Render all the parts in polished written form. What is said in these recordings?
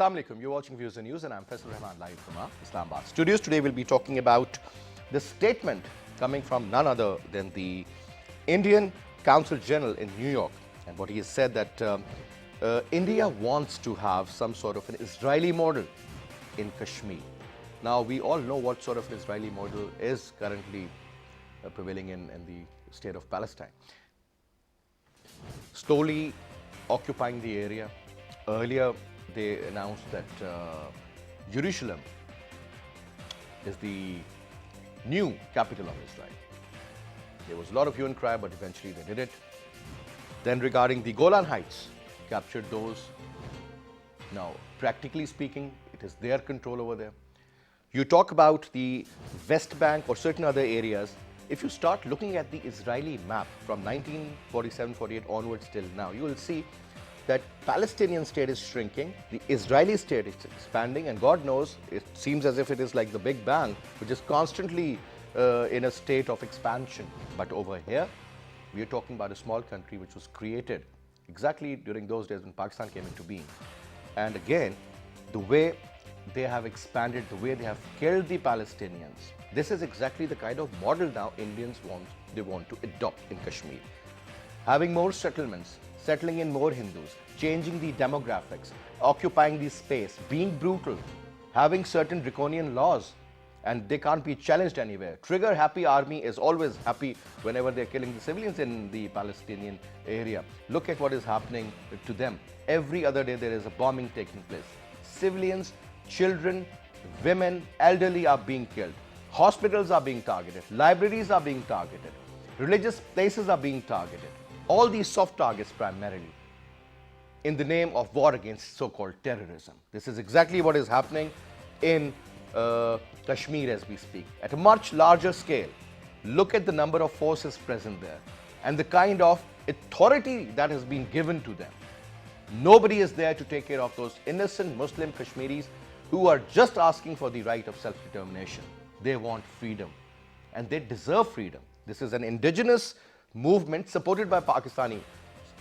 Assalamu alaikum. You're watching Views and News and I'm Faisal Rehman live from our Islamabad studios. Today we'll be talking about the statement coming from none other than the Indian Consul General in New York, and what he has said that India wants to have some sort of an Israeli model in Kashmir. Now we all know what sort of Israeli model is currently prevailing in the state of Palestine. Slowly occupying the area. Earlier they announced that Jerusalem is the new capital of Israel. There was a lot of hue and cry, but eventually they did it. Then regarding the Golan Heights, captured those. Now, practically speaking, it is their control over there. You talk about the West Bank or certain other areas. If you start looking at the Israeli map from 1947-48 onwards till now, you will see that Palestinian state is shrinking, the Israeli state is expanding, and God knows, it seems as if it is like the Big Bang, which is constantly in a state of expansion. But over here, we are talking about a small country which was created exactly during those days when Pakistan came into being. And again, the way they have expanded, the way they have killed the Palestinians, this is exactly the kind of model now Indians want to adopt in Kashmir. Having more settlements, settling in more Hindus, changing the demographics, occupying the space, being brutal, having certain draconian laws, and they can't be challenged anywhere. Trigger-happy army is always happy whenever they're killing the civilians in the Palestinian area. Look at what is happening to them. Every other day there is a bombing taking place. Civilians, children, women, elderly are being killed. Hospitals are being targeted. Libraries are being targeted. Religious places are being targeted. All these soft targets primarily in the name of war against so-called terrorism. This is exactly what is happening in Kashmir as we speak. At a much larger scale, look at the number of forces present there and the kind of authority that has been given to them. Nobody is there to take care of those innocent Muslim Kashmiris who are just asking for the right of self-determination. They want freedom and they deserve freedom. This is an indigenous movement supported by Pakistani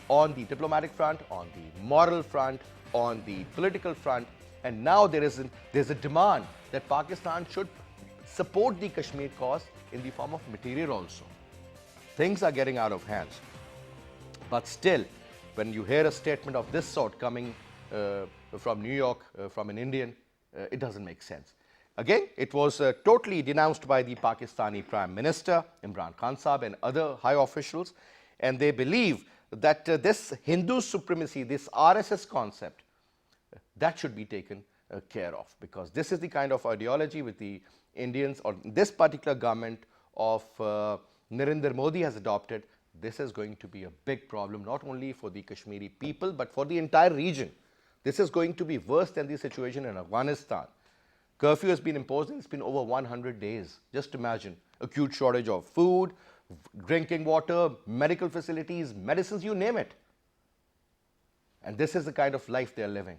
on the diplomatic front, on the moral front, on the political front, and now there's a demand that Pakistan should support the Kashmir cause in the form of material also. Things are getting out of hands. But still, when you hear a statement of this sort coming from New York, from an Indian, it doesn't make sense. Again, it was totally denounced by the Pakistani Prime Minister, Imran Khan Sahib, and other high officials. And they believe that this Hindu supremacy, this RSS concept, that should be taken care of. Because this is the kind of ideology with the Indians, or this particular government of Narendra Modi has adopted. This is going to be a big problem, not only for the Kashmiri people, but for the entire region. This is going to be worse than the situation in Afghanistan. Curfew has been imposed and it's been over 100 days. Just imagine, acute shortage of food, drinking water, medical facilities, medicines, you name it. And this is the kind of life they're living.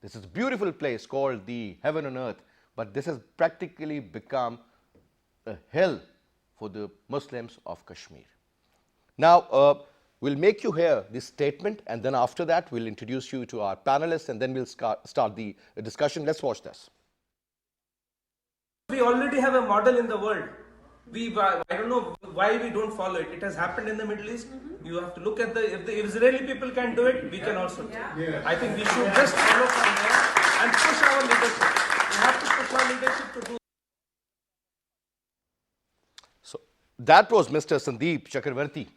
This is a beautiful place called the heaven on earth, but this has practically become a hell for the Muslims of Kashmir. Now, we'll make you hear this statement, and then after that, we'll introduce you to our panelists, and then we'll start the discussion. Let's watch this. We already have a model in the world. I don't know why we don't follow it. It has happened in the Middle East. You have to look at if the Israeli people can do it, we can also do it. I think we should just follow from there and push our leadership. We have to push our leadership to do. So that was Mr. Sandeep Chakravarti,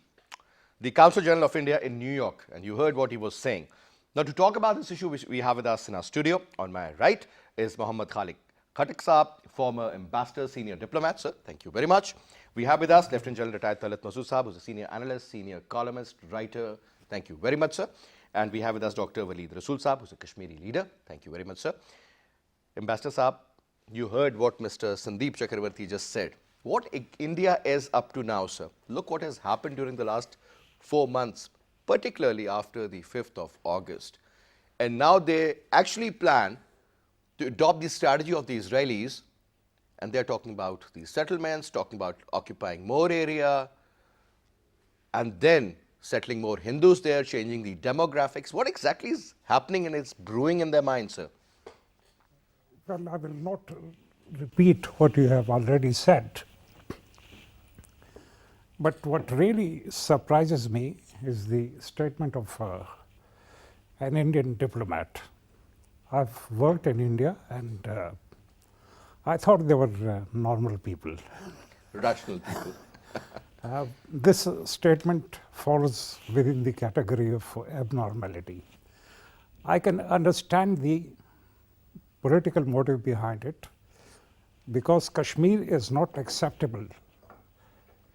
the Consul General of India in New York, and you heard what he was saying. Now, to talk about this issue, which we have with us in our studio, on my right is Mohammad Khattak Saab, former ambassador, senior diplomat. Sir, thank you very much. We have with us Lieutenant General retired Talat Masood Saab, who's a senior analyst, senior columnist, writer. Thank you very much, sir. And we have with us Dr. Waleed Rasool Saab, who's a Kashmiri leader. Thank you very much, sir. Ambassador Saab, you heard what Mr. Sandeep Chakravarti just said. What India is up to now, sir? Look what has happened during the last 4 months, particularly after the 5th of August. And now they actually plan to adopt the strategy of the Israelis, and they're talking about the settlements, talking about occupying more area, and then settling more Hindus there, changing the demographics. What exactly is happening and it's brewing in their minds, sir? Well, I will not repeat what you have already said. But what really surprises me is the statement of an Indian diplomat. I've worked in India, and I thought they were normal people. Rational people. This statement falls within the category of abnormality. I can understand the political motive behind it, because Kashmir is not acceptable,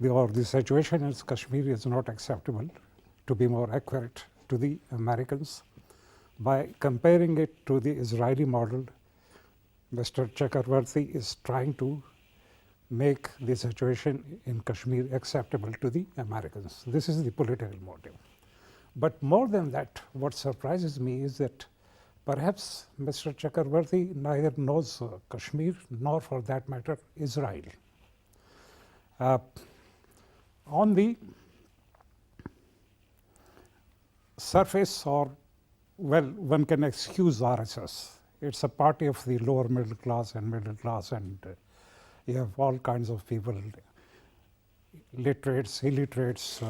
or the situation in Kashmir is not acceptable, to be more accurate, to the Americans. By comparing it to the Israeli model, Mr. Chakravarti is trying to make the situation in Kashmir acceptable to the Americans. This is the political motive. But more than that, what surprises me is that perhaps Mr. Chakravarti neither knows Kashmir nor, for that matter, Israel. On the surface, or well, one can excuse RSS. It's a party of the lower middle class, and you have all kinds of people, literates, illiterates,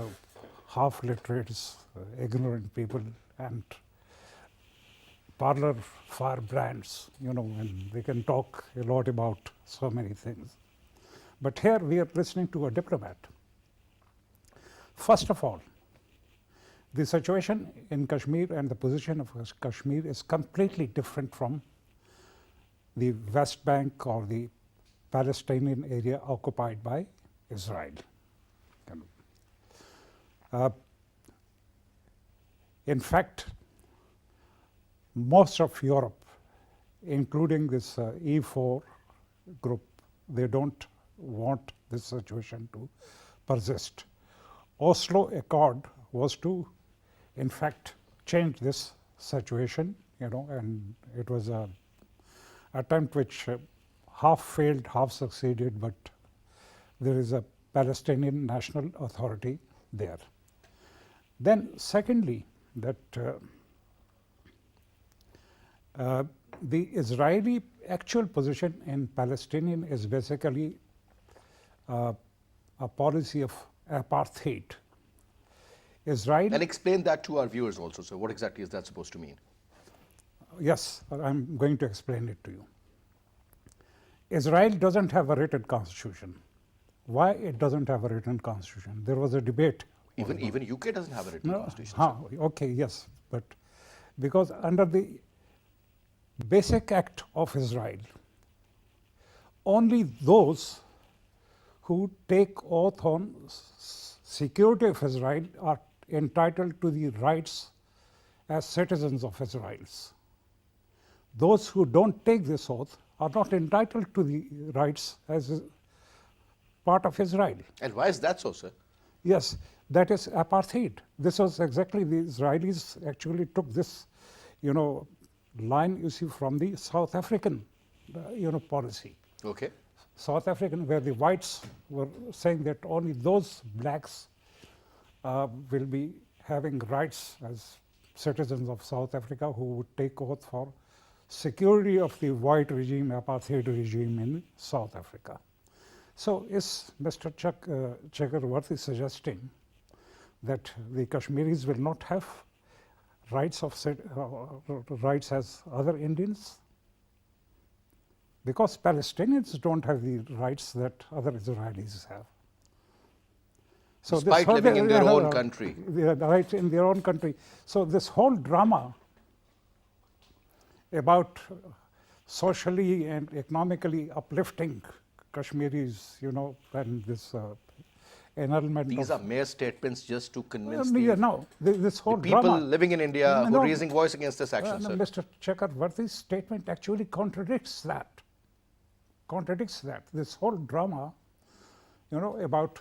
half literates, ignorant people, and parlor firebrands, and they can talk a lot about so many things. But here we are listening to a diplomat. First of all, the situation in Kashmir and the position of Kashmir is completely different from the West Bank or the Palestinian area occupied by Israel. In fact, most of Europe, including this E4 group, they don't want this situation to persist. Oslo Accord was to, in fact, change this situation, and it was an attempt which half failed, half succeeded, but there is a Palestinian National Authority there. Then secondly, that the Israeli actual position in Palestinian is basically a policy of apartheid. Israel. And explain that to our viewers also, sir. What exactly is that supposed to mean? Yes, I'm going to explain it to you. Israel doesn't have a written constitution. Why it doesn't have a written constitution? There was a debate. Even UK doesn't have a written constitution. Okay, yes, but because under the Basic Act of Israel, only those who take oath on security of Israel are entitled to the rights as citizens of Israel. Those who don't take this oath are not entitled to the rights as part of Israel. And why is that so, sir? Yes, that is apartheid. This was exactly, the Israelis actually took this, line, from the South African, policy. Okay. South African, where the whites were saying that only those blacks will be having rights as citizens of South Africa who would take oath for security of the white regime, apartheid regime in South Africa. So is Mr. Chakravarti suggesting that the Kashmiris will not have rights rights as other Indians? Because Palestinians don't have the rights that other Israelis have. So despite living in their own country. Right, in their own country. So this whole drama about socially and economically uplifting Kashmiris, and this annulment. These are mere statements just to convince this whole the people drama, living in India who are raising voice against this action, sir. Mr. Chakravarti's statement actually contradicts that. This whole drama, about,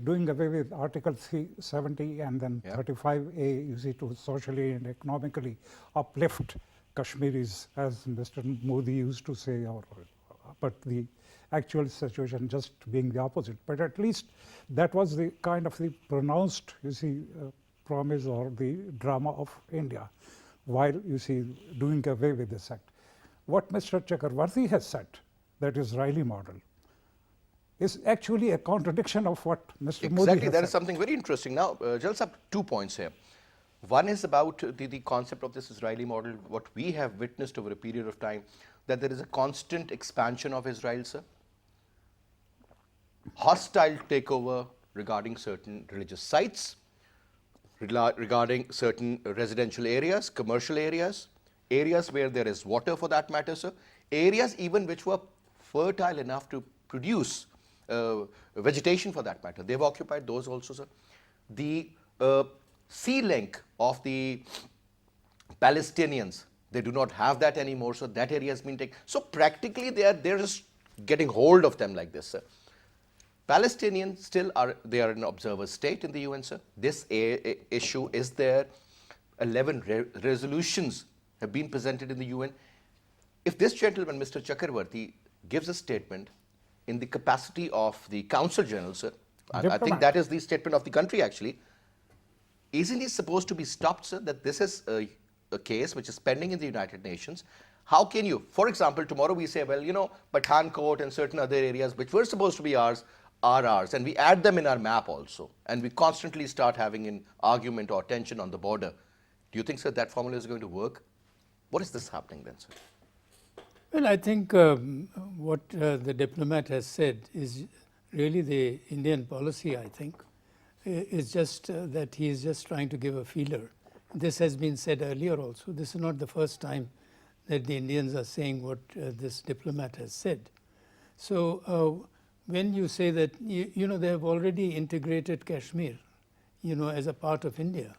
doing away with Article 370 and then 35A, to socially and economically uplift Kashmiris, as Mr. Modi used to say, but the actual situation just being the opposite. But at least that was the kind of the pronounced, promise or the drama of India, while, doing away with this act. what Mr. Chakravarti has said, that Israeli model, is actually a contradiction of what Mr. Modi Exactly, has there said. is something very interesting. Now, Jalsa, 2 points here. One is about the concept of this Israeli model, what we have witnessed over a period of time, that there is a constant expansion of Israel, sir. Hostile takeover regarding certain religious sites, regarding certain residential areas, commercial areas, areas where there is water for that matter, sir, areas even which were fertile enough to produce vegetation for that matter. They've occupied those also, sir. The sea link of the Palestinians, they do not have that anymore, so that area has been taken. So practically they're just getting hold of them like this, sir. Palestinians still are, they are an observer state in the UN, sir. This issue is there. 11 resolutions have been presented in the UN. If this gentleman, Mr. Chakravarti, gives a statement in the capacity of the Council General, sir, I think that is the statement of the country actually, isn't he supposed to be stopped, sir, that this is a case which is pending in the United Nations? How can you, for example, tomorrow we say, well, you know, Pathankot and certain other areas which were supposed to be ours are ours, and we add them in our map also, and we constantly start having an argument or tension on the border. Do you think, sir, that formula is going to work? What is this happening then, sir? Well, I think what the diplomat has said is really the Indian policy, I think. It's just that he is just trying to give a feeler. This has been said earlier also. This is not the first time that the Indians are saying what this diplomat has said. So when you say that, you know, they have already integrated Kashmir, you know, as a part of India.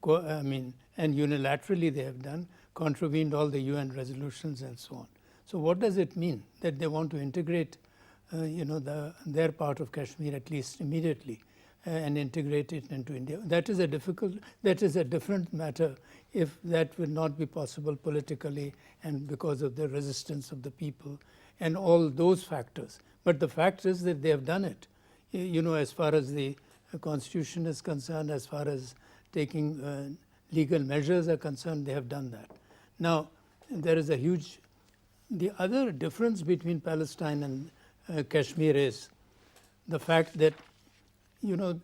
I mean, and unilaterally they have done, contravened all the UN resolutions and so on. So what does it mean that they want to integrate, you know, their part of Kashmir at least immediately and integrate it into India? That is a different matter if that will not be possible politically and because of the resistance of the people and all those factors. But the fact is that they have done it. You know, as far as the constitution is concerned, as far as taking legal measures are concerned, they have done that. Now, there is a huge, the other difference between Palestine and Kashmir is the fact that, you know,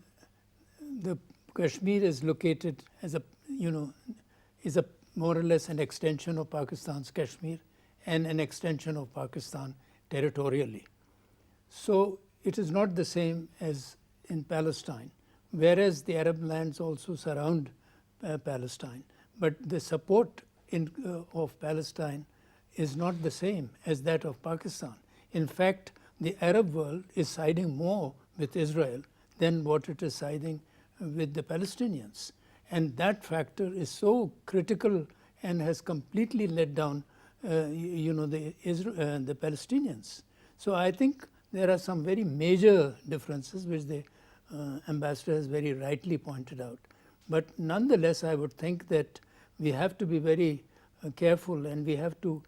the Kashmir is located as a, you know, is a more or less an extension of Pakistan's Kashmir and an extension of Pakistan territorially. So it is not the same as in Palestine, whereas the Arab lands also surround Palestine. But the support of Palestine is not the same as that of Pakistan. In fact, the Arab world is siding more with Israel than what it is siding with the Palestinians. And that factor is so critical and has completely let down you know, the Palestinians. So I think there are some very major differences which the ambassador has very rightly pointed out. But nonetheless, I would think that we have to be very careful and we have to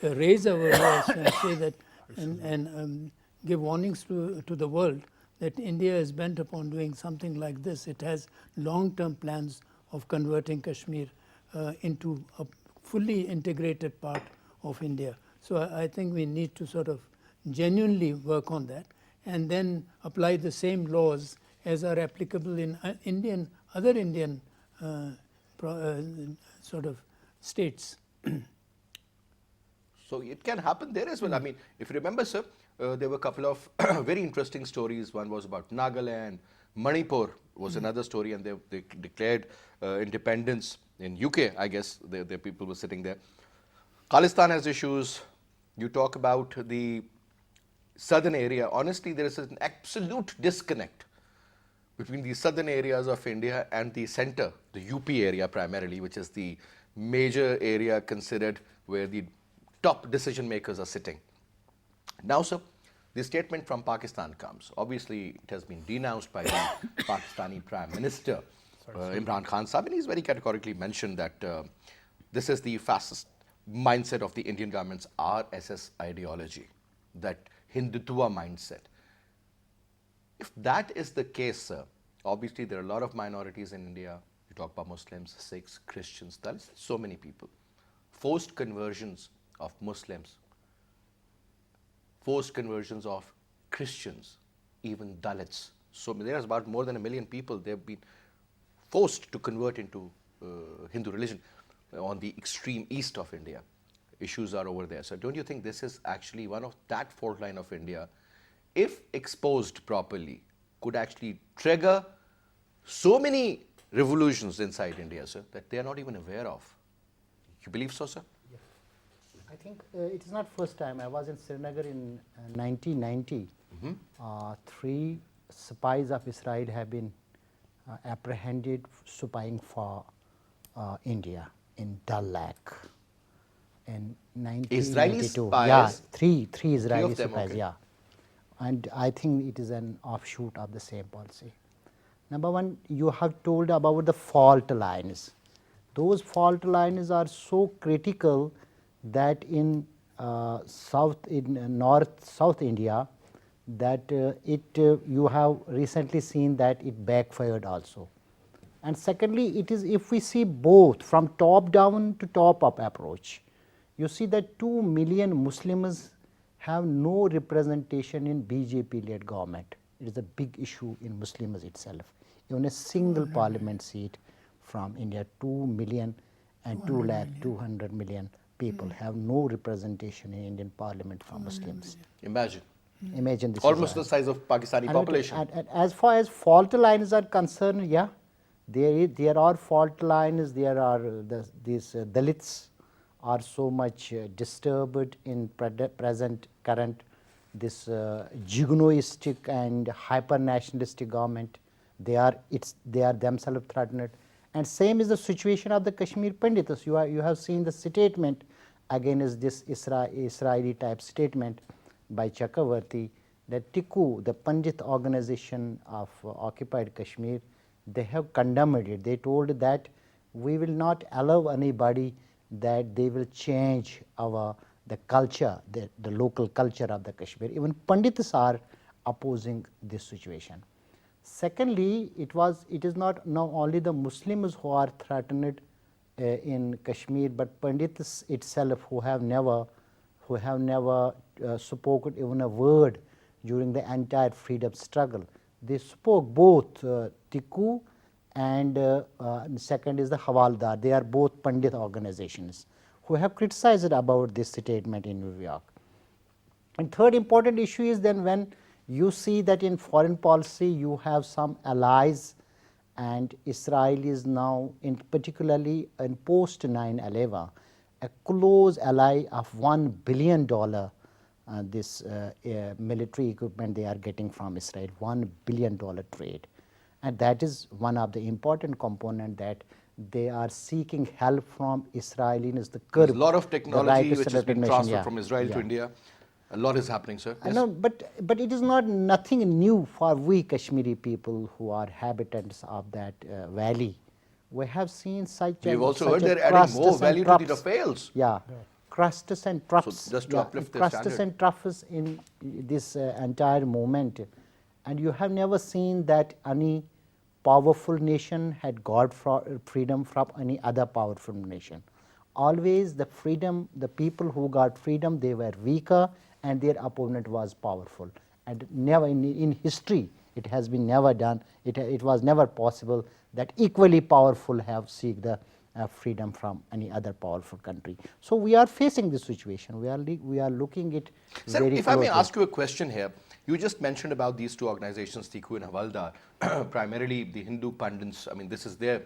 raise our voice and say that and give warnings to the world that India is bent upon doing something like this. It has long-term plans of converting Kashmir into a fully integrated part of India. So I think we need to sort of genuinely work on that and then apply the same laws as are applicable in other Indian sort of states. So it can happen there as well. I mean, if you remember, sir, there were a couple of very interesting stories. One was about Nagaland, Manipur was another story, and they declared independence in UK, I guess. Their people were sitting there. Khalistan has issues. You talk about the southern area. Honestly, there is an absolute disconnect between the southern areas of India and the center, the UP area primarily, which is the major area considered where the top decision makers are sitting. Now, sir, the statement from Pakistan comes. Obviously, it has been denounced by the Pakistani Prime Minister, Imran Khan Sahib, and he's very categorically mentioned that this is the fascist mindset of the Indian government's RSS ideology, that Hindutva mindset. If that is the case, sir, obviously there are a lot of minorities in India. You talk about Muslims, Sikhs, Christians, Dalits, so many people. Forced conversions of Muslims, forced conversions of Christians, even Dalits. So there's about more than 1 million people, they've been forced to convert into Hindu religion on the extreme east of India. Issues are over there. So don't you think this is actually one of that fault line of India, if exposed properly, could actually trigger so many revolutions inside India, sir, that they are not even aware of? You believe so, sir? I think it is not first time. I was in Srinagar in 1990. 3 spies of Israel have been apprehended spying for India in Dal Lake in 1992. Israeli spies? Yeah, three Israeli them, spies. okay. Yeah, and I think it is an offshoot of the same policy. Number one, you have told about the fault lines. Those fault lines are so critical that in north-south India, that you have recently seen that it backfired also. And secondly, it is, if we see both from top down to top up approach, you see that 2 million Muslims have no representation in BJP led government. It is a big issue in Muslims itself. Even a single parliament seat from India, 2 million and 200 million people have no representation in Indian parliament from Muslims. Imagine. Imagine this. Almost the size of Pakistani population. And as far as fault lines are concerned, yeah, there are fault lines. There are these Dalits are so much disturbed in present current this jugnoistic and hyper nationalistic government. They are themselves threatened, and same is the situation of the Kashmir Pandits. You have seen the statement against this Israeli type statement by Chakravarti, that TIKU, the Pandit organization of occupied Kashmir, they have condemned it. They told that we will not allow anybody that they will change the culture, the local culture of the Kashmir. Even Pandits are opposing this situation. Secondly, it is not now only the Muslims who are threatened in Kashmir, but Pandits itself who have never spoken even a word during the entire freedom struggle. They spoke both TIKU and second is the Havaldar. They are both Pandit organizations who have criticized about this statement in New York. And third important issue is then when you see that in foreign policy you have some allies, and Israel is now particularly in post 9/11 a close ally of $1 billion this military equipment they are getting from Israel, $1 billion trade. And that is one of the important component that they are seeking help from Israelis. There's a lot of technology which has been transferred from Israel to India. A lot is happening, sir. Yes. No, but it is not nothing new for we Kashmiri people who are habitants of that valley. We have seen such. We've also heard they're adding more value to the Rafaels. Yeah, crusts and troughs. So just to uplift their standard. Crusts and troughs in this entire movement, and you have never seen that any powerful nation had got freedom from any other powerful nation. Always the freedom, the people who got freedom, they were weaker and their opponent was powerful. And never in history it has been never done. It was never possible that equally powerful have seek the freedom from any other powerful country. So we are facing this situation. We are looking at Sir, very if closely. I may ask you a question here. You just mentioned about these two organizations, TIKU and Havaldar, primarily the Hindu Pandits. I mean, this is their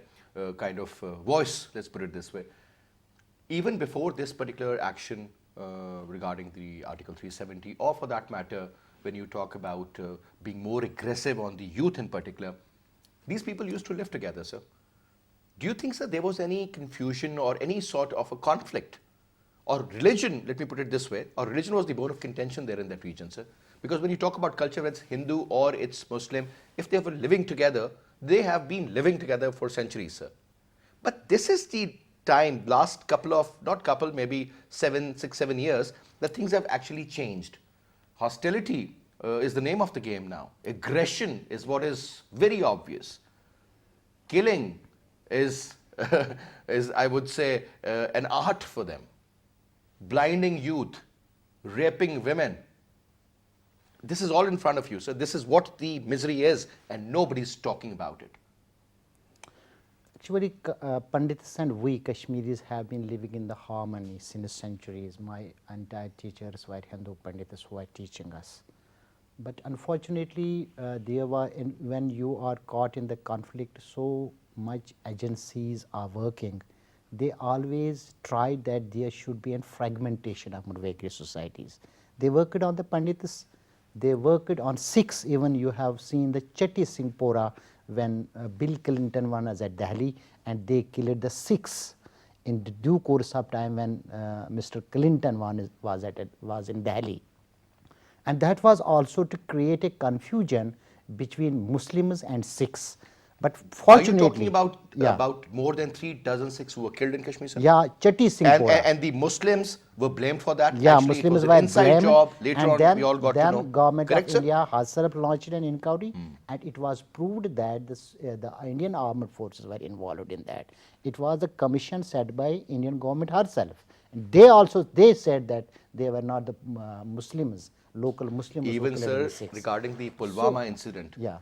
kind of voice, let's put it this way. Even before this particular action regarding the Article 370, or for that matter, when you talk about being more aggressive on the youth in particular, these people used to live together, sir. Do you think, sir, there was any confusion or any sort of a conflict? Or religion, let me put it this way, or religion was the bone of contention there in that region, sir? Because when you talk about culture, whether it's Hindu or it's Muslim, if they were living together, they have been living together for centuries, sir. But this is the time, last couple of, not couple, maybe 6, 7 years, that things have actually changed. Hostility is the name of the game now. Aggression is what is very obvious. Killing is, I would say, an art for them. blinding youth, raping women. This is all in front of you. So this is what the misery is, and nobody's talking about it. Actually, Pandits and we Kashmiris have been living in the harmony since centuries. My entire teachers were Hindu Pandits who are teaching us. But unfortunately, when you are caught in the conflict, so much agencies are working. They always try that there should be a fragmentation of various societies. They worked on the Pandits, they worked on Sikhs. Even you have seen the Chetty Singhpora when Bill Clinton was at Delhi, and they killed the Sikhs in the due course of time when Mr. Clinton was in Delhi. And that was also to create a confusion between Muslims and Sikhs. But fortunately, are you talking about more than 3 dozen Sikhs who were killed in Kashmir, sir? Yeah, Chetty Singhpora. And the Muslims were blamed for that? Yeah, Actually, Muslims it was were an inside blamed, job. Later and on, then, we all got to know. Government Correct, of sir? India herself launched an inquiry, and it was proved that the Indian armed forces were involved in that. It was a commission set by Indian government herself. And they said that they were not the Muslims, local Muslims. Even, sir, regarding the Pulwama incident, yeah,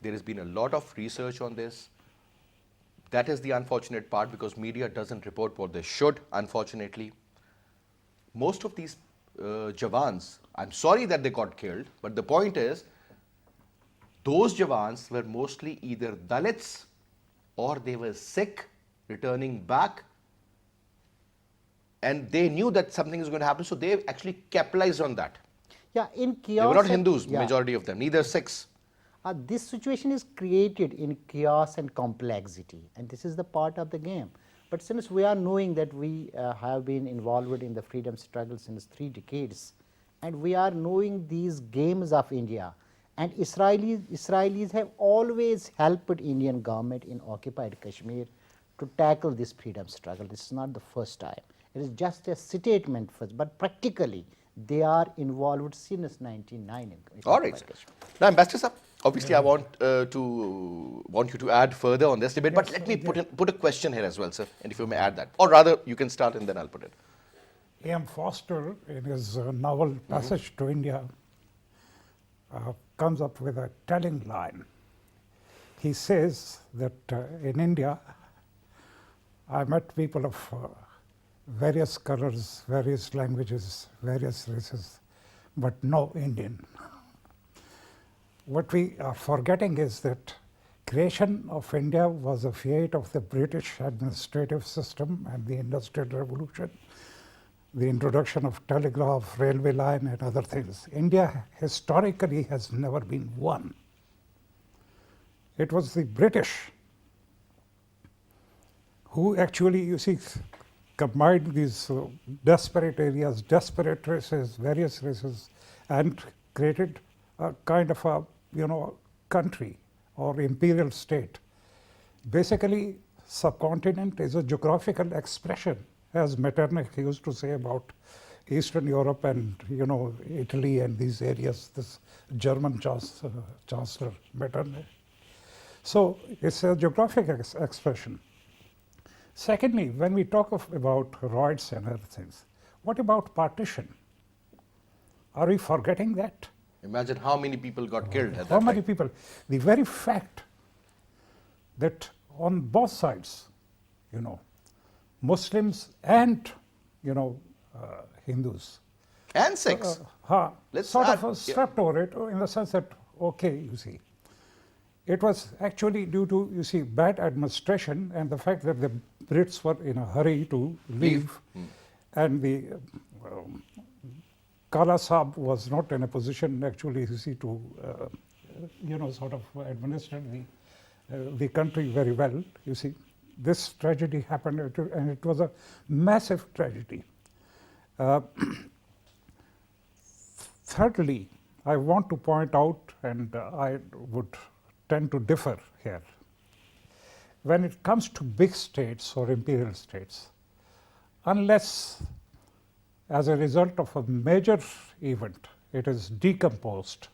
there has been a lot of research on this. That is the unfortunate part, because media doesn't report what they should, unfortunately. Most of these Jawans, I'm sorry that they got killed, but the point is, those Jawans were mostly either Dalits or they were Sikh returning back, and they knew that something is going to happen, so they actually capitalized on that. yeah, in chaos. They were not Hindus, majority of them, neither Sikhs. This situation is created in chaos and complexity, and this is the part of the game. But since we are knowing that we have been involved in the freedom struggle since 3 decades, and we are knowing these games of India, and Israelis have always helped Indian government in occupied Kashmir to tackle this freedom struggle. This is not the first time. It is just a statement first, but practically they are involved since 1999 in All right, sir. Now, Ambassador sir, obviously I want you to add further on this debate, but let me put a question here as well, sir, and if you may add that, or rather you can start and then I'll put it. A.M. Foster, in his novel Passage to India, comes up with a telling line. He says that in India, I met people of various colors, various languages, various races, but no Indian. What we are forgetting is that creation of India was a fiat of the British administrative system and the Industrial Revolution, the introduction of telegraph, railway line, and other things. India historically has never been one. It was the British who actually, you see, combined these desperate areas, desperate races, various races, and created a kind of a, country or imperial state. Basically, subcontinent is a geographical expression, as Metternich used to say about Eastern Europe and, Italy and these areas, this German Chancellor Metternich. So it's a geographic expression. Secondly, when we talk about rights and other things, what about partition? Are we forgetting that? Imagine how many people got killed at that How time. many people? The very fact that on both sides, Muslims and, Hindus, And Sikhs. Let's sort add- of stepped over it in the sense that, okay, you see, it was actually due to, bad administration and the fact that the Brits were in a hurry to leave, and the Kala Sahib was not in a position actually, to, sort of administer the country very well, This tragedy happened, and it was a massive tragedy. Thirdly, I want to point out, and I would tend to differ here. When it comes to big states or imperial states, unless as a result of a major event it is decomposed,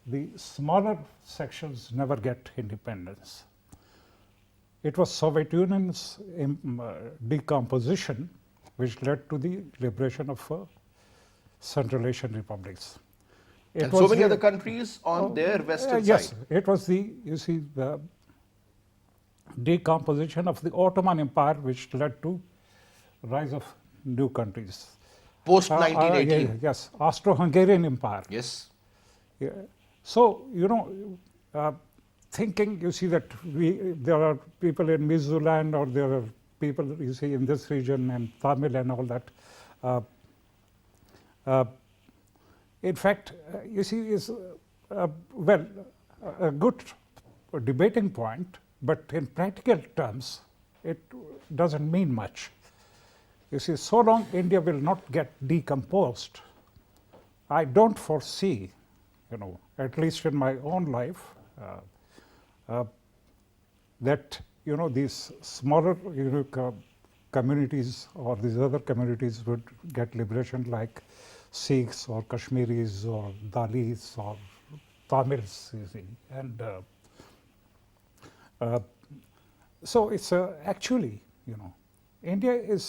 the smaller sections never get independence. It was Soviet Union's decomposition which led to the liberation of Central Asian republics. It And so was many the- other countries on their western yes, side. it was the decomposition of the Ottoman Empire which led to rise of new countries. Post 1918. Yes, Austro-Hungarian Empire. Yes. Yeah. So, thinking, you see that there are people in Mizoland or there are people, you see, in this region and Tamil and all that. In fact, you see, is well, a good debating point, but in practical terms, it doesn't mean much. You see, so long India will not get decomposed, I don't foresee, at least in my own life, that these smaller communities or these other communities would get liberation, like Sikhs or Kashmiris or Dalits or Tamils, you see. And so it's actually, India is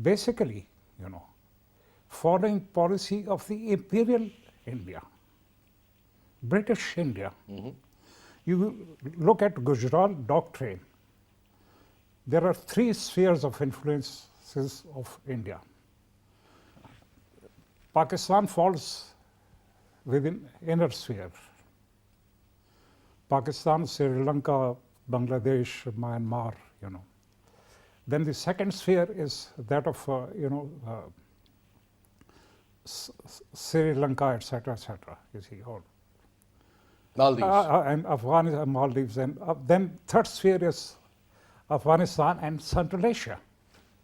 basically, following policy of the imperial India, British India. You look at Gujarat doctrine, there are 3 spheres of influences of India. Pakistan falls within inner sphere. Pakistan, Sri Lanka, Bangladesh, Myanmar, Then the second sphere is that of, Sri Lanka, etc., you see, all. Maldives. And Afghanistan, Maldives, and then third sphere is Afghanistan and Central Asia.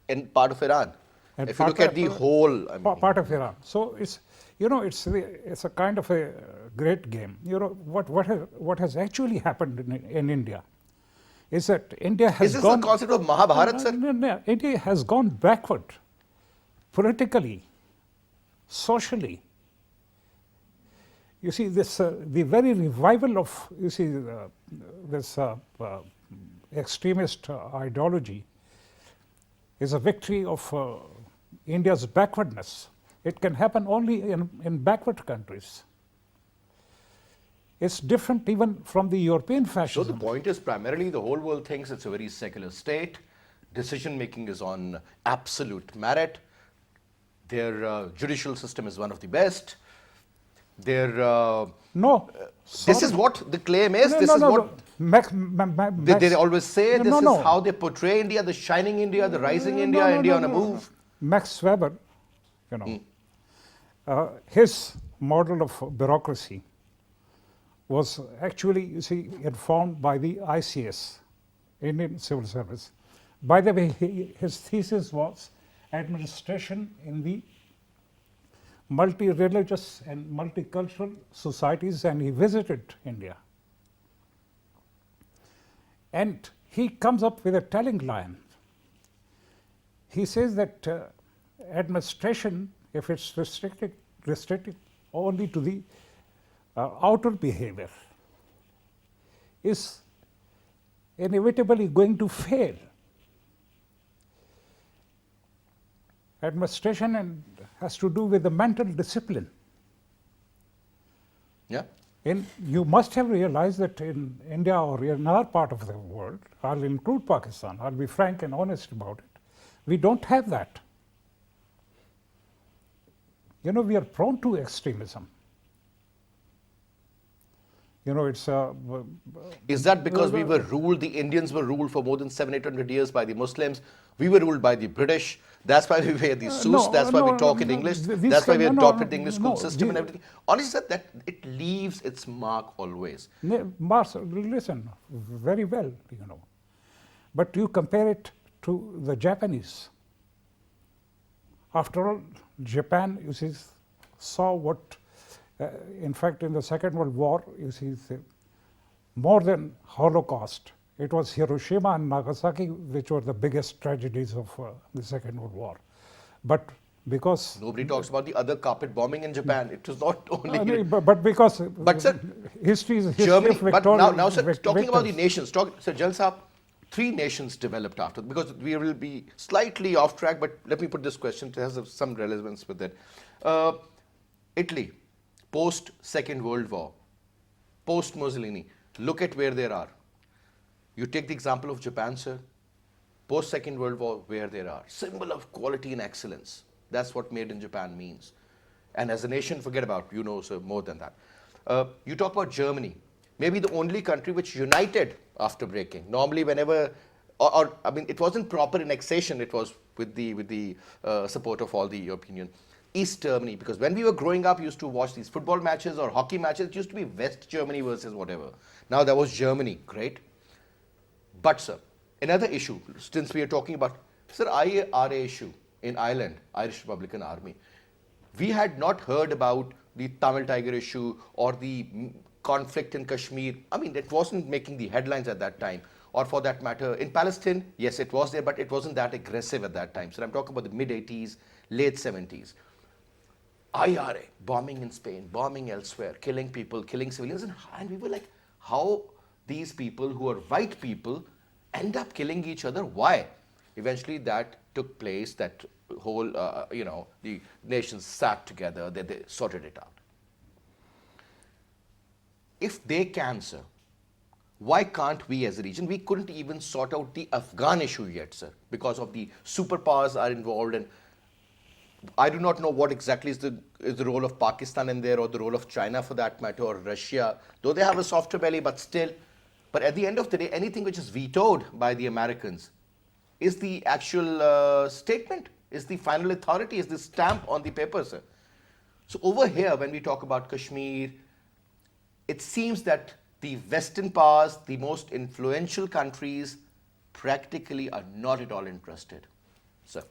And part of Iran. And If you look at the whole, part of Iran. So it's, it's a kind of a great game. What has actually happened in India is that India has is this gone. the concept of Mahabharat, sir? No, India has gone backward politically, socially. You see, this the very revival of this extremist ideology is a victory of India's backwardness. It can happen only in backward countries. It's different even from the European So fascism. the point is primarily the whole world thinks it's a very secular state. Decision making is on absolute merit. Their judicial system is one of the best. Their No. this is what the claim is. This is what they always say. This is how they portray India: the shining India, the rising India, India on a move. Max Weber, his model of bureaucracy was actually, informed by the ICS, Indian Civil Service. By the way, his thesis was administration in the multi-religious and multicultural societies, and he visited India. And he comes up with a telling line. He says that administration, if it's restricted only to the outer behavior, is inevitably going to fail. Administration has to do with the mental discipline. Yeah. And you must have realized that in India or in our part of the world, I'll include Pakistan, I'll be frank and honest about it, we don't have that. We are prone to extremism. It's Is that because we were ruled, the Indians were ruled for more than 700-800 years by the Muslims? We were ruled by the British. That's why we wear these suits. That's why we talk in English. That's why we adopted the English school system and everything. Honestly, sir, that it leaves its mark always. Mars, listen, very well, But you compare it to the Japanese. After all, Japan, saw what, in fact, in the Second World War, more than Holocaust, it was Hiroshima and Nagasaki which were the biggest tragedies of the Second World War. But because... Nobody talks about the other carpet bombing in Japan. It was not only... but because sir, history is history Germany, of Victoria. but now sir, talking about the nations, sir, Jal Saab, three nations developed after, because we will be slightly off track, but let me put this question, it has some relevance with it. Italy, post Second World War, post Mussolini, look at where they are. You take the example of Japan, sir, post Second World War, where they are. Symbol of quality and excellence. That's what made in Japan means. And as a nation, forget about, you know, sir, more than that. You talk about Germany, maybe the only country which united after breaking. Normally, whenever, I mean, it wasn't proper annexation, it was with the support of all the European Union. East Germany, because when we were growing up, we used to watch these football matches or hockey matches, it used to be West Germany versus whatever. Now that was Germany, great. But sir, another issue, since we are talking about, sir, IRA issue in Ireland, Irish Republican Army. We had not heard about the Tamil Tiger issue or the conflict in Kashmir. I mean, it wasn't making the headlines at that time. Or for that matter, in Palestine, yes, it was there, but it wasn't that aggressive at that time. So I'm talking about the mid-80s, late 70s. IRA, bombing in Spain, bombing elsewhere, killing people, killing civilians. And we were like, how these people who are white people end up killing each other? Why? Eventually that took place, that whole, you know, the nations sat together, they sorted it out. If they can, sir, why can't we as a region? We couldn't even sort out the Afghan issue yet, sir, because of the superpowers are involved, and I do not know what exactly is the role of Pakistan in there, or the role of China for that matter, or Russia, though they have a softer belly, but still. But at the end of the day, anything which is vetoed by the Americans is the actual statement, is the final authority, is the stamp on the paper, sir. So over here, when we talk about Kashmir, it seems that the Western powers, the most influential countries, practically are not at all interested, sir.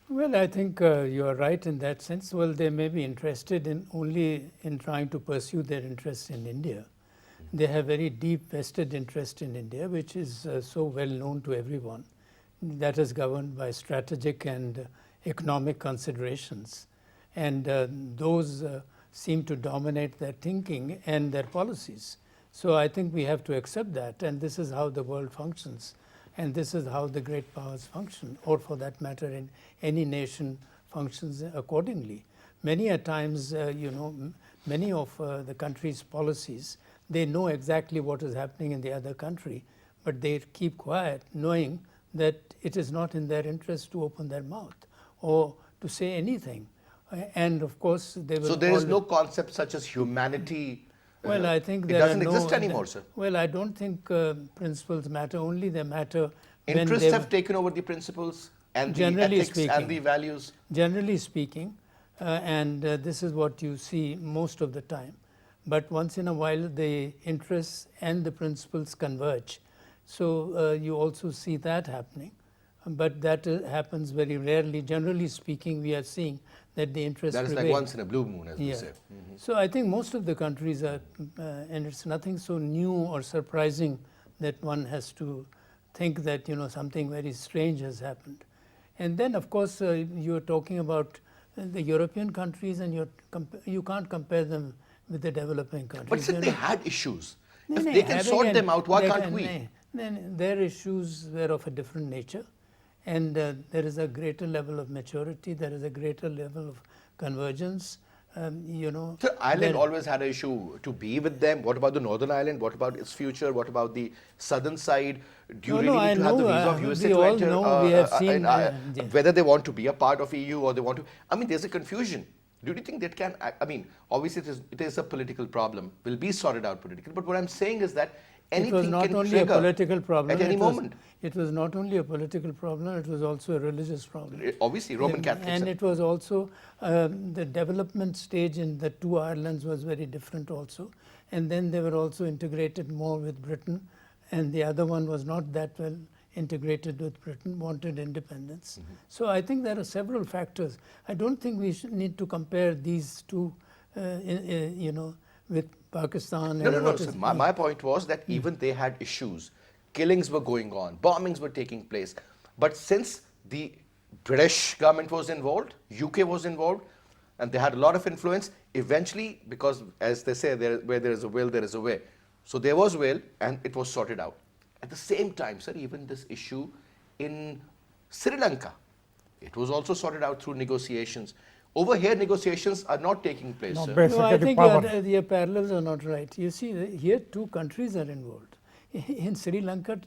Well, I think you are right in that sense. Well, they may be interested in only in trying to pursue their interests in India. They have very deep vested interest in India, which is so well known to everyone. That is governed by strategic and economic considerations. And those seem to dominate their thinking and their policies. So I think we have to accept that. And this is how the world functions. And this is how the great powers function, or for that matter, in any nation functions accordingly. Many a times, you know, many of the country's policies, they know exactly what is happening in the other country, but they keep quiet, knowing that it is not in their interest to open their mouth or to say anything. And of course, they will. So there is no concept such as humanity. Well, I think it there doesn't are no, exist anymore, sir. Well, I don't think principles matter. Only they matter Interests have taken over the principles and the ethics and the values. Generally speaking, and this is what you see most of the time. But once in a while, the interests and the principles converge. So you also see that happening. But that happens very rarely. Generally speaking, we are seeing that the interests That is prevail. like once in a blue moon, as we say. So I think most of the countries are, and it's nothing so new or surprising that one has to think that, you know, something very strange has happened. And then, of course, you're talking about the European countries, and you can't compare them with the developing countries. But since they had issues, if No, they can sort them out, why can't we? Then their issues were of a different nature, and there is a greater level of maturity, there is a greater level of convergence. You know, So Ireland always had an issue to be with them. What about the Northern Ireland? What about its future? What about the southern side? Do you really need to have the visa of USA we to all enter? know, we have seen Whether they want to be a part of EU or they want to. I mean, there's a confusion. Do you think that can? I mean, obviously it is a political problem. Will be sorted out politically. But what I'm saying is that anything it was not can only a trigger political problem at any moment. It was not only a political problem, it was also a religious problem. Obviously, Roman Catholics. And it was also the development stage in the two Irelands was very different also. And then they were also integrated more with Britain, and the other one was not that well integrated with Britain, wanted independence. So I think there are several factors. I don't think we need to compare these two, you know, with Pakistan. No. So my point was that even they had issues. Killings were going on, bombings were taking place. But since the British government was involved, UK was involved, and they had a lot of influence, eventually, because as they say, where there is a will, there is a way. So there was will, and it was sorted out. At the same time, sir, even this issue in Sri Lanka, it was also sorted out through negotiations. Over here, negotiations are not taking place, No, sir. basically No, I think power. your parallels are not right. You see, here two countries are involved. In Sri Lanka,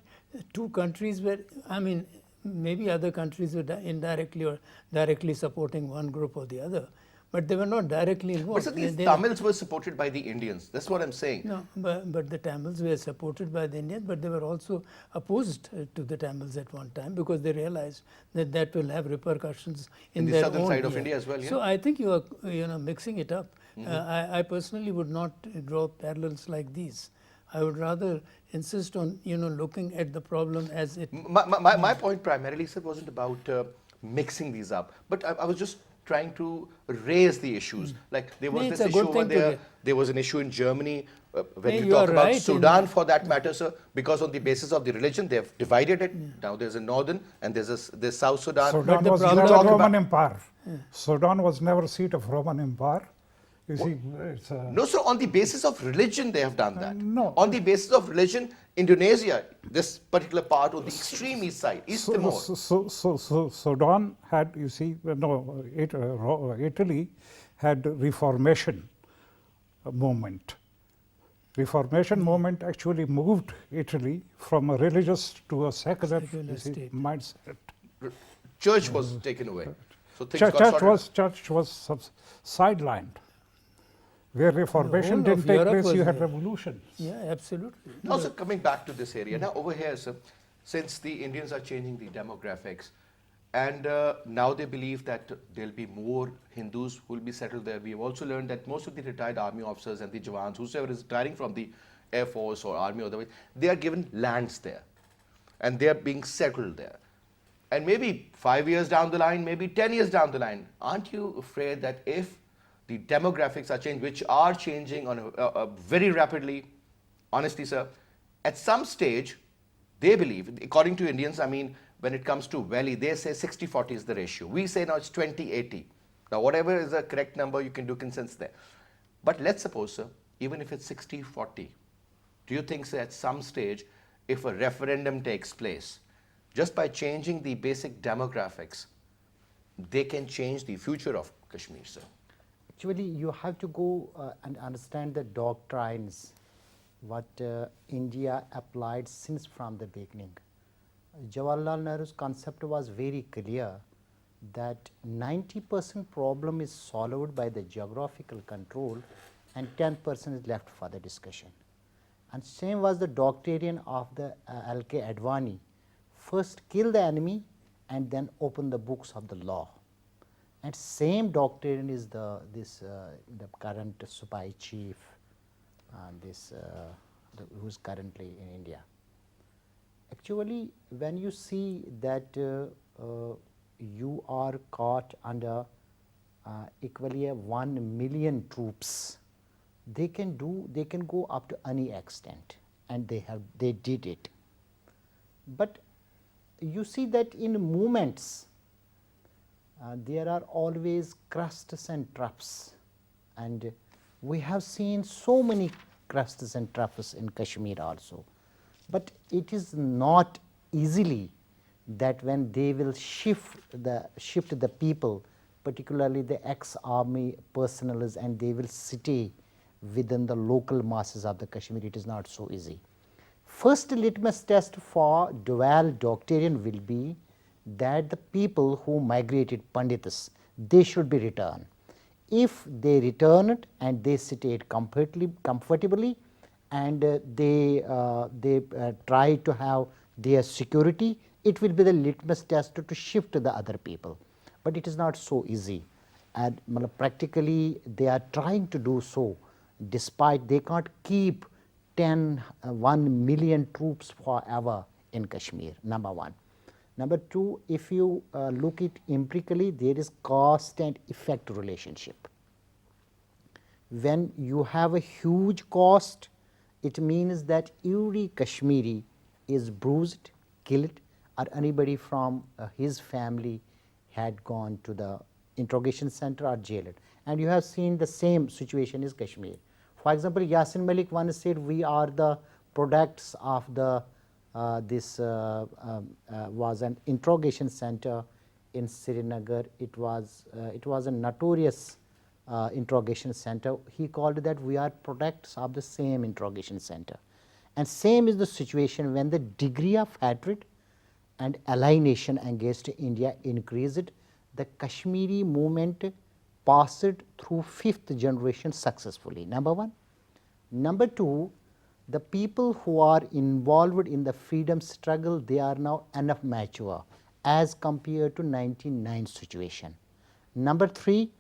two countries were, I mean, maybe other countries were indirectly or directly supporting one group or the other, but they were not directly But involved. sir, these They- Tamils were supported by the Indians. That's what I'm saying. No, but the Tamils were supported by the Indians, but they were also opposed to the Tamils at one time because they realized that that will have repercussions in the their southern own, side of India as well, yeah. So I think you are mixing it up. I personally would not draw parallels like these. I would rather insist on looking at the problem as it. My point primarily, sir, wasn't about mixing these up, but I was just trying to raise the issues. Like there was No, this it's a issue good over thing to there. get. There was an issue in Germany when No, we you talk are about right in Sudan, that. for that matter, sir. Because on the basis of the religion, they have divided it. Now there's a northern and there's South Sudan. Sudan the was problem- never talk Roman about- Empire. Sudan was never seat of Roman Empire. You see, it's No, sir, on the basis of religion, they have done that. no. On the basis of religion, Indonesia, this particular part on the extreme east side, East Timor. So Sudan had, you see, Italy had Reformation movement. Reformation movement actually moved Italy from a religious to a secular Secular state. mindset. Church was taken away. So things got sorted. Church was sidelined. Where Reformation whole of didn't take Europe place, was you had there. revolutions. Yeah, absolutely. Now, sir, coming back to this area, now over here, sir, since the Indians are changing the demographics, and now they believe that there'll be more Hindus who will be settled there. We've also learned that most of the retired army officers and the Jawans, whosoever is retiring from the Air Force or Army or otherwise, they are given lands there, and they are being settled there. And maybe 5 years down the line, maybe 10 years down the line, aren't you afraid that if the demographics are changing, which are changing on very rapidly, honestly, sir, at some stage, they believe, according to Indians, I mean, when it comes to valley, they say 60-40 is the ratio. We say now it's 20-80. Now, whatever is the correct number, you can do consensus there. But let's suppose, sir, even if it's 60-40, do you think, sir, at some stage, if a referendum takes place, just by changing the basic demographics, they can change the future of Kashmir, sir? Actually, you have to go and understand the doctrines what India applied since from the beginning. Jawaharlal Nehru's concept was very clear that 90% problem is solved by the geographical control and 10% is left for the discussion. And same was the doctrine of the L.K. Advani. First kill the enemy and then open the books of the law. And same doctrine is the current Supai chief, who's currently in India. Actually, when you see that you are caught under equally 1 million troops, they can go up to any extent, and they did it. But you see that in movements, there are always crusts and troughs, and we have seen so many crusts and troughs in Kashmir also. But it is not easily that when they will shift the people, particularly the ex-army personnel, and they will stay within the local masses of the Kashmir, it is not so easy. First litmus test for dual doctrine will be that the people who migrated Pandits, they should be returned. If they return it and they stayed comfortably and they try to have their security, it will be the litmus test to shift to the other people. But it is not so easy, and practically they are trying to do so, despite they can't keep 1 million troops forever in Kashmir, number one. Number two, if you look at empirically, there is cost and effect relationship. When you have a huge cost, it means that every Kashmiri is bruised, killed, or anybody from his family had gone to the interrogation center or jailed. And you have seen the same situation in Kashmir. For example, Yasin Malik once said, we are the products of the this was an interrogation center in Srinagar. It was a notorious interrogation center. He called that we are products of the same interrogation center. And same is the situation when the degree of hatred and alienation against India increased. The Kashmiri movement passed through fifth generation successfully, number one. Number two, the people who are involved in the freedom struggle, they are now enough mature as compared to 1999 situation. Number three,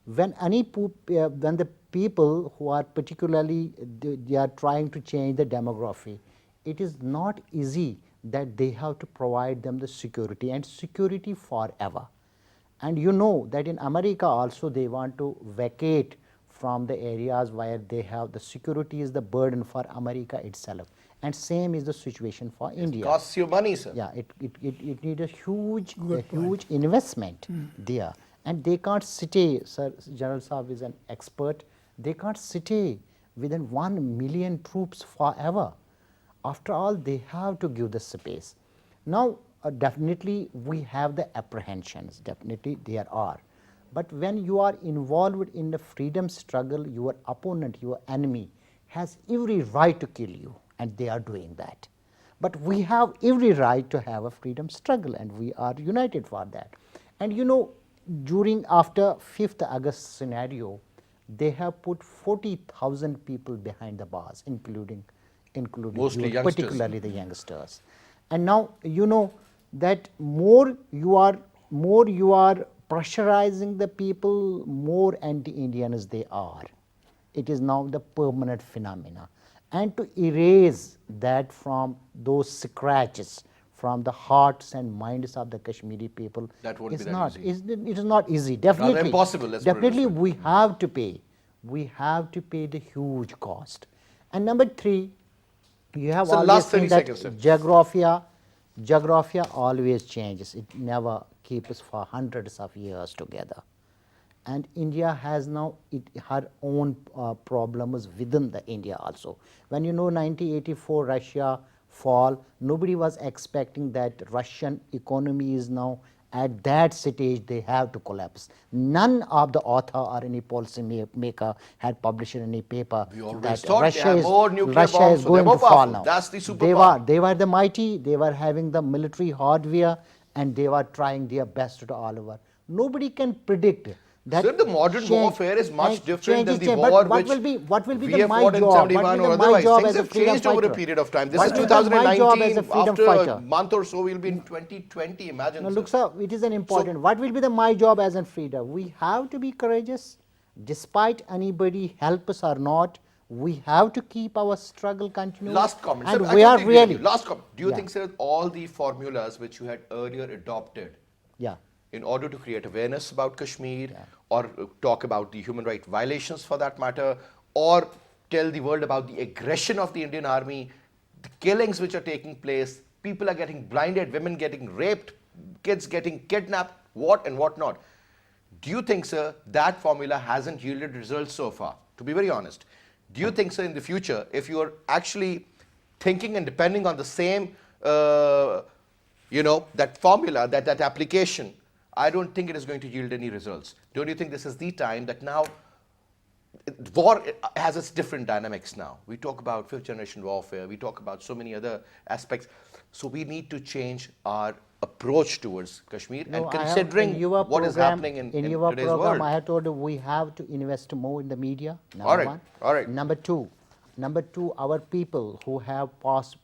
when the people who are particularly they are trying to change the demography, it is not easy that they have to provide them the security and security forever. And you know that in America also they want to vacate from the areas where they have the security is the burden for America itself. And same is the situation for India. It costs you money, sir. Yeah, it needs a huge investment there. And they can't stay, Sir General Saab is an expert, they can't stay within 1 million troops forever. After all, they have to give the space. Now, definitely we have the apprehensions, definitely there are. But when you are involved in the freedom struggle, your opponent, your enemy has every right to kill you, and they are doing that. But we have every right to have a freedom struggle, and we are united for that. And you know, after 5th August scenario, they have put 40,000 people behind the bars, including Mostly youngsters. particularly the youngsters. And now you know that more you are pressurizing the people, more anti-Indians they are. It is now the permanent phenomena. And to erase that from those scratches from the hearts and minds of the Kashmiri people, That won't be is that not easy. it is not easy. Definitely Rather impossible, let's put it this definitely way. we have to pay the huge cost. And number three, you have So always last seen 30 that seconds, sir. geographia always changes. It never keeps for hundreds of years together. And India has now her own problems within the India also. When you know 1984 Russia fall, nobody was expecting that Russian economy is now at that stage they have to collapse. None of the author or any policy maker had published in any paper We always that thought they Russia have is, more nuclear Russia bombs, is so they're going more to fall powerful. now. That's the superpower. They were the mighty, they were having the military hardware, and they were trying their best to all over. Nobody can predict that. Sir, the modern warfare is much different than the change. war But which what will be we the have my fought in job? 71 What will or be my otherwise. job Things as a have freedom changed over a fighter? period of time. This What is will be my job as 2019. a freedom After fighter? a month or so, we'll be in 2020. Imagine. No, sir. look, sir, it is an important. What will be my job as a freedom? We have to be courageous, despite anybody help us or not. We have to keep our struggle continuing. Last comment. And Sir, I we are totally agree with really you. Last comment. Do you Yeah. think, sir, all the formulas which you had earlier adopted yeah. in order to create awareness about Kashmir or talk about the human rights violations for that matter, or tell the world about the aggression of the Indian army, the killings which are taking place, people are getting blinded, women getting raped, kids getting kidnapped, what and what not. Do you think, sir, that formula hasn't yielded results so far? To be very honest, do you think, sir, in the future, if you are actually thinking and depending on the same, that formula, that application, I don't think it is going to yield any results. Don't you think this is the time that now war has its different dynamics now? We talk about fifth generation warfare, we talk about so many other aspects. So we need to change our approach towards Kashmir and No, considering in your what is program- happening in your today's program, world. I have told you we have to invest more in the media. Number All right, one. all right. Number two, our people who have passed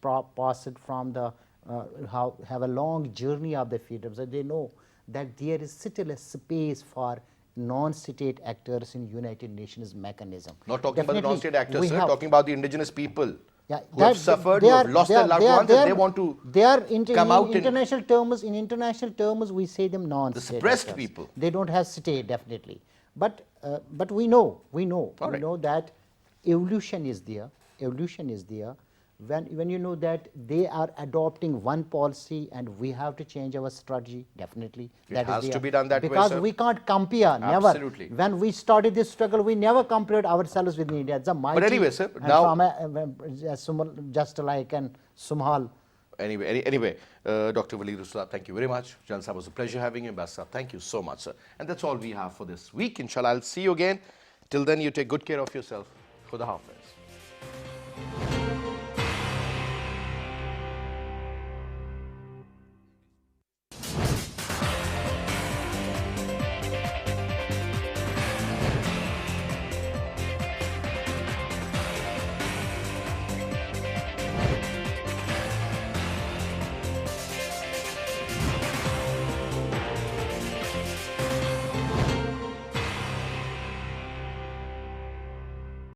from the have a long journey of the freedom, so they know that there is still a space for non-state actors in United Nations mechanism. Not talking about the Definitely, non-state actors, we sir, have- talking about the indigenous people yeah, who have suffered, who have lost their loved ones, and they want to come out in international terms. In international terms, we say them non-state. The suppressed actors. people. They don't have state, definitely. But we know right. that evolution is there. Evolution is there. When you know that they are adopting one policy and we have to change our strategy, definitely. It that is has to there. be done that way, because sir. we can't compare. Never. Absolutely. When we started this struggle, we never compared ourselves with India. It's a mighty anyway, sir, and now- from just like an small Anyway, Dr. Waleed Rusula, thank you very much. Jalsa, was a pleasure having you. Basit, thank you so much, sir. And that's all we have for this week. Inshallah, I'll see you again. Till then, you take good care of yourself. Khuda Hafiz.